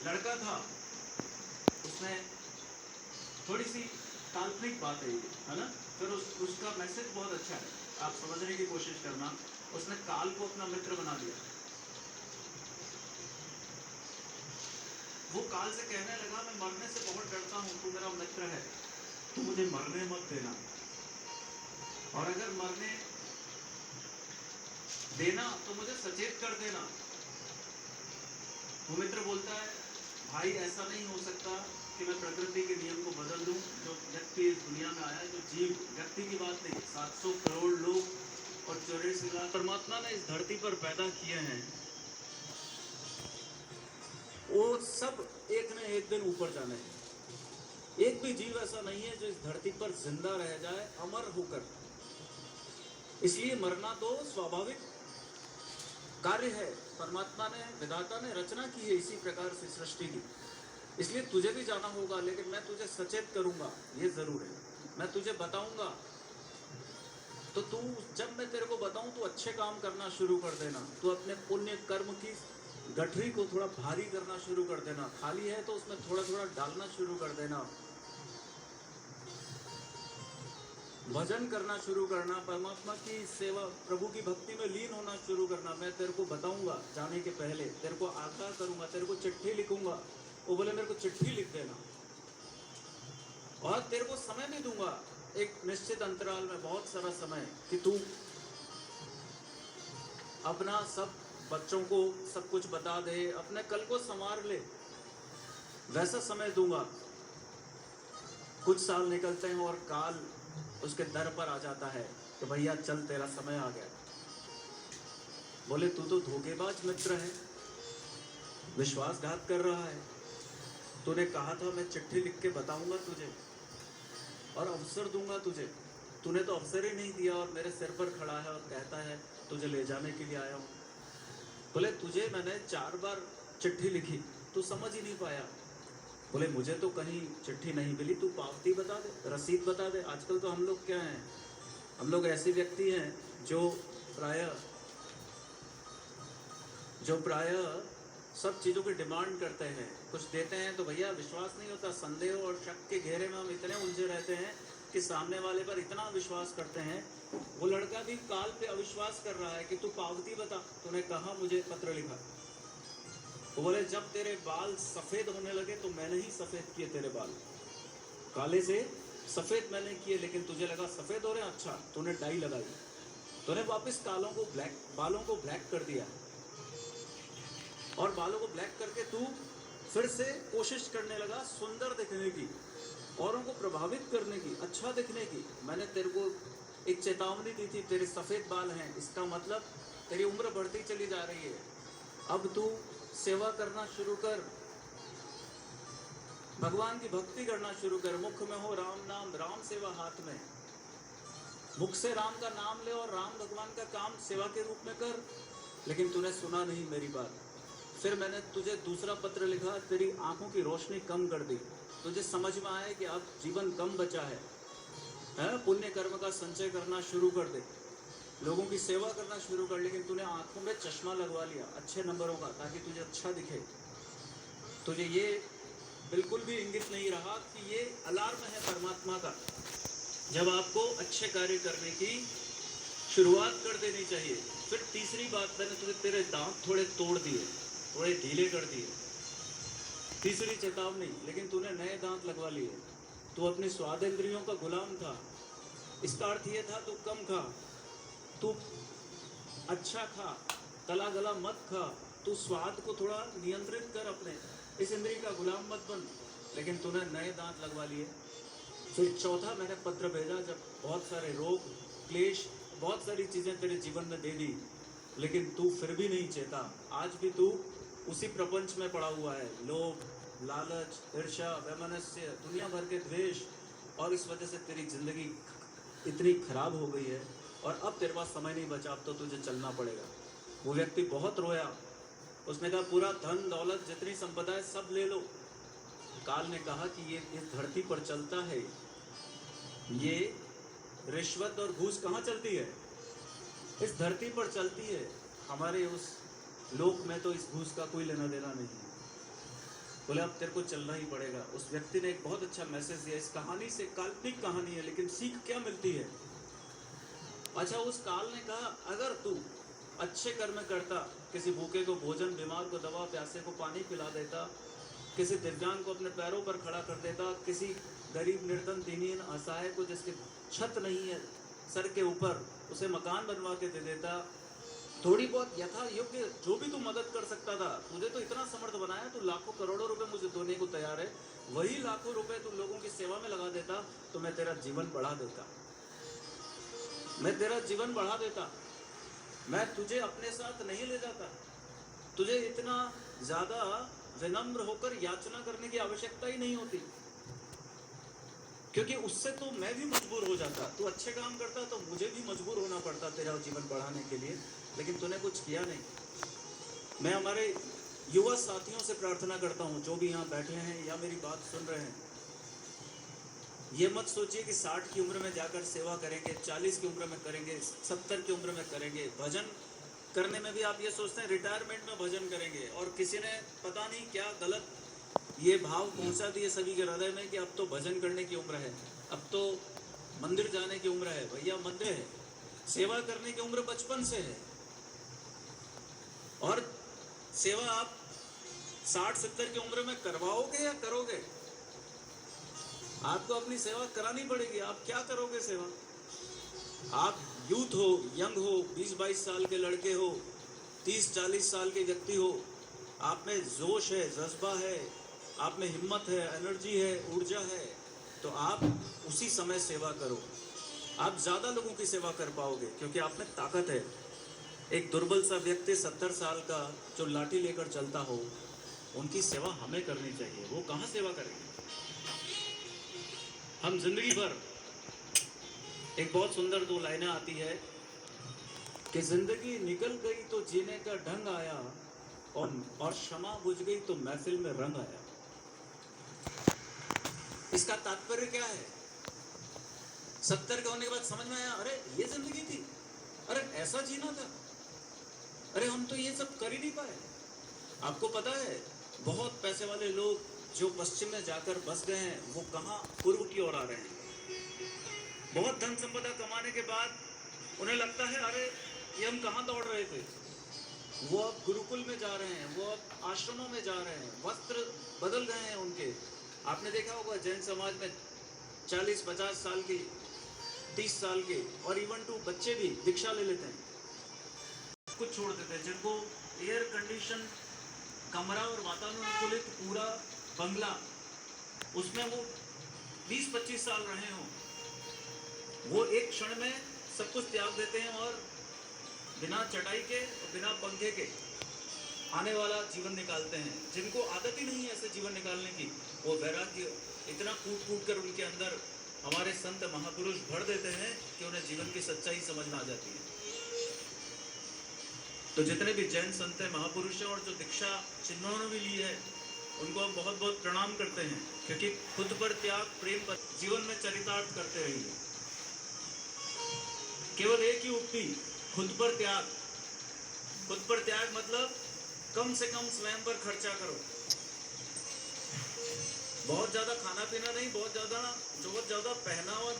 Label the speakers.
Speaker 1: लड़का था, उसने थोड़ी सी काल्पनिक बात है ना, फिर उसका मैसेज बहुत अच्छा है, आप समझने की कोशिश करना। उसने काल को अपना मित्र बना दिया। वो काल से कहने लगा, मैं मरने से बहुत डरता हूं, तू मेरा मित्र है, तू मुझे मरने मत देना, और अगर मरने देना तो मुझे सचेत कर देना। वो मित्र बोलता है, भाई ऐसा नहीं हो सकता कि मैं प्रकृति के नियम को बदल दूं। जो व्यक्ति इस दुनिया में आया, जो जीव, व्यक्ति की बात नहीं, 700 करोड़ लोग और 84 लाख परमात्मा ने इस धरती पर पैदा किए हैं, वो सब एक न एक दिन ऊपर जाने हैं। एक भी जीव ऐसा नहीं है जो इस धरती पर जिंदा रह जाए अमर होकर। इसलिए मरना तो स्वाभाविक कार्य है। परमात्मा ने, विधाता ने रचना की है इसी प्रकार से सृष्टि की। इसलिए तुझे भी जाना होगा, लेकिन मैं तुझे सचेत करूंगा, ये जरूर है। मैं तुझे बताऊंगा, तो तू, जब मैं तेरे को बताऊं तो अच्छे काम करना शुरू कर देना। तू अपने पुण्य कर्म की गठरी को थोड़ा भारी करना शुरू कर देना। खाली है तो उसमें थोड़ा थोड़ा डालना शुरू कर देना। भजन करना शुरू करना, परमात्मा की सेवा, प्रभु की भक्ति में लीन होना शुरू करना। मैं तेरे को बताऊंगा, जाने के पहले तेरे को आगाह करूंगा, तेरे को चिट्ठी लिखूंगा। वो बोले मेरे को चिट्ठी लिख देना, और तेरे को समय भी दूंगा, एक निश्चित अंतराल में, बहुत सारा समय, कि तू अपना सब बच्चों को सब कुछ बता दे, अपने कल को संवार ले, वैसा समय दूंगा। कुछ साल निकलते हैं और काल उसके दर पर आ जाता है कि भैया चल, तेरा समय आ गया। बोले तू तो धोखेबाज मित्र है, विश्वासघात कर रहा है। तूने कहा था मैं चिट्ठी लिख के बताऊंगा तुझे और अवसर दूंगा तुझे, तूने तो अवसर ही नहीं दिया और मेरे सिर पर खड़ा है और कहता है तुझे ले जाने के लिए आया हूं। बोले तुझे मैंने 4 बार चिट्ठी लिखी, तू समझ ही नहीं पाया। बोले मुझे तो कहीं चिट्ठी नहीं मिली, तू पावती बता दे, रसीद बता दे। आजकल तो हम लोग क्या हैं, हम लोग ऐसे व्यक्ति हैं जो प्राय सब चीज़ों की डिमांड करते हैं। कुछ देते हैं तो भैया विश्वास नहीं होता, संदेह और शक के घेरे में हम इतने उलझे रहते हैं कि सामने वाले पर इतना विश्वास करते हैं। वो लड़का भी काल पे अविश्वास कर रहा है कि तू पावती बता, तूने कहा मुझे पत्र लिखा। वो बोले जब तेरे बाल सफेद होने लगे तो मैंने ही सफेद किए तेरे बाल, काले से सफेद मैंने किए, लेकिन तुझे लगा सफेद हो रहे हैं, अच्छा तूने डाई लगाई, तूने वापस बालों को ब्लैक कर दिया, और बालों को ब्लैक करके तू फिर से कोशिश करने लगा सुंदर दिखने की, औरों को प्रभावित करने की, अच्छा दिखने की। मैंने तेरे को एक चेतावनी दी थी, तेरे सफेद बाल हैं, इसका मतलब तेरी उम्र बढ़ती चली जा रही है। अब तू सेवा करना शुरू कर, भगवान की भक्ति करना शुरू कर। मुख में हो राम नाम, राम सेवा हाथ में। मुख से राम का नाम ले और राम भगवान का काम सेवा के रूप में कर। लेकिन तूने सुना नहीं मेरी बात। फिर मैंने तुझे दूसरा पत्र लिखा, तेरी आंखों की रोशनी कम कर दी, तुझे समझ में आया कि अब जीवन कम बचा है, पुण्य कर्म का संचय करना शुरू कर दे, लोगों की सेवा करना शुरू कर। लेकिन तूने आंखों में चश्मा लगवा लिया अच्छे नंबरों का, ताकि तुझे अच्छा दिखे। तुझे ये बिल्कुल भी इंगित नहीं रहा कि ये अलार्म है परमात्मा का, जब आपको अच्छे कार्य करने की शुरुआत कर देनी चाहिए। फिर तीसरी बात, मैंने तुझे तेरे दांत थोड़े तोड़ दिए, थोड़े ढीले कर दिए, तीसरी चेतावनी। लेकिन तूने नए दांत लगवा लिए। तू अपनी स्वाद इंद्रियों का गुलाम था। इसका अर्थ ये था तू कम खा, तू अच्छा खा, तला गला मत खा, तू स्वाद को थोड़ा नियंत्रित कर, अपने इस इंद्रिय का गुलाम मत बन। लेकिन तूने नए दांत लगवा लिए। फिर चौथा मैंने पत्र भेजा, जब बहुत सारे रोग क्लेश, बहुत सारी चीजें तेरे जीवन में दे दी, लेकिन तू फिर भी नहीं चेता। आज भी तू उसी प्रपंच में पड़ा हुआ है, लोभ, लालच, ईर्ष्या, वैमनस्य, दुनिया भर के द्वेष, और इस वजह से तेरी जिंदगी इतनी खराब हो गई है और अब तेरे पास समय नहीं बचा, अब तो तुझे चलना पड़ेगा। वो व्यक्ति बहुत रोया, उसने कहा पूरा धन दौलत जितनी संपदा है सब ले लो। काल ने कहा कि ये इस धरती पर चलता है, ये रिश्वत और घूस कहाँ चलती है, इस धरती पर चलती है। हमारे उस लोक में तो इस घूस का कोई लेना देना नहीं है। बोले अब तेरे को चलना ही पड़ेगा। उस व्यक्ति ने एक बहुत अच्छा मैसेज दिया। इस कहानी से, काल्पनिक कहानी है लेकिन सीख क्या मिलती है। अच्छा, उस काल ने कहा अगर तू अच्छे कर्म करता, किसी भूखे को भोजन, बीमार को दवा, प्यासे को पानी पिला देता, किसी दिव्यांग को अपने पैरों पर खड़ा कर देता, किसी गरीब, निर्धन, दीनहीन, असहाय को जिसके छत नहीं है सर के ऊपर, उसे मकान बनवा के दे देता, थोड़ी बहुत यथा योग्य जो भी तू मदद कर सकता था, तुझे तो इतना समर्थ बनाया, तू लाखों करोड़ों रुपए मुझे देने को तैयार है, वही लाखों रुपए तू लोगों की सेवा में लगा देता तो मैं तेरा जीवन बढ़ा देता, मैं तेरा जीवन बढ़ा देता। मैं तुझे अपने साथ नहीं ले जाता। तुझे इतना ज्यादा विनम्र होकर याचना करने की आवश्यकता ही नहीं होती, क्योंकि उससे तो मैं भी मजबूर हो जाता। तू अच्छे काम करता तो मुझे भी मजबूर होना पड़ता तेरा जीवन बढ़ाने के लिए, लेकिन तूने कुछ किया नहीं। मैं हमारे युवा साथियों से प्रार्थना करता हूं, जो भी यहाँ बैठे हैं या मेरी बात सुन रहे हैं, ये मत सोचिए कि 60 की उम्र में जाकर सेवा करेंगे, 40 की उम्र में करेंगे, 70 की उम्र में करेंगे। भजन करने में भी आप ये सोचते हैं रिटायरमेंट में भजन करेंगे, और किसी ने पता नहीं क्या गलत ये भाव पहुंचा दिए सभी के हृदय में कि अब तो भजन करने की उम्र है, अब तो मंदिर जाने की उम्र है। भैया मंदिर है, सेवा करने की उम्र बचपन से है, और सेवा आप 60-70 की उम्र में करवाओगे या करोगे? आपको अपनी सेवा करानी पड़ेगी। आप क्या करोगे सेवा? आप यूथ हो, यंग हो, 20-22 साल के लड़के हो, 30-40 साल के व्यक्ति हो, आप में जोश है, जज्बा है, आप में हिम्मत है, एनर्जी है, ऊर्जा है, तो आप उसी समय सेवा करो। आप ज्यादा लोगों की सेवा कर पाओगे क्योंकि आप में ताकत है। एक दुर्बल सा व्यक्ति 70 साल का जो लाठी लेकर चलता हो, उनकी सेवा हमें करनी चाहिए। वो कहाँ सेवा करेंगे? हम जिंदगी भर, एक बहुत सुंदर 2 लाइनें आती है कि जिंदगी निकल गई तो जीने का ढंग आया, और क्षमा बुझ गई तो महफिल में रंग आया। इसका तात्पर्य क्या है? 70 के होने के बाद समझ में आया, अरे ये जिंदगी थी, अरे ऐसा जीना था, अरे हम तो ये सब कर ही नहीं पाए। आपको पता है बहुत पैसे वाले लोग जो पश्चिम में जाकर बस गए हैं, वो कहाँ पूर्व की ओर आ रहे हैं। बहुत धन संपदा कमाने के बाद उन्हें लगता है अरे ये हम कहाँ दौड़ रहे थे। वो अब गुरुकुल में जा रहे हैं, वो अब आश्रमों में जा रहे हैं, वस्त्र बदल गए हैं उनके। आपने देखा होगा जैन समाज में 40-50 साल की, 30 साल के, और इवन टू बच्चे भी दीक्षा ले लेते हैं, कुछ छोड़ देते हैं। जिनको एयर कंडीशन कमरा और वातानुकूलित पूरा बंगला, उसमें वो 20-25 साल रहे हों, वो एक क्षण में सब कुछ त्याग देते हैं और बिना चटाई के और बिना पंखे के आने वाला जीवन निकालते हैं। जिनको आदत ही नहीं है ऐसे जीवन निकालने की, वो वैराग्य इतना कूट कूट कर उनके अंदर हमारे संत महापुरुष भर देते हैं कि उन्हें जीवन की सच्चाई समझ में आ जाती है। तो जितने भी जैन संत महापुरुष हैं और जो दीक्षा जिन्होंने भी ली है, उनको हम बहुत बहुत प्रणाम करते हैं, क्योंकि खुद पर त्याग, प्रेम पर जीवन में चरितार्थ करते रहिए। केवल एक ही उक्ति, खुद पर त्याग। खुद पर त्याग मतलब कम से कम स्वयं पर खर्चा करो। बहुत ज्यादा खाना पीना नहीं, बहुत ज्यादा पहनावा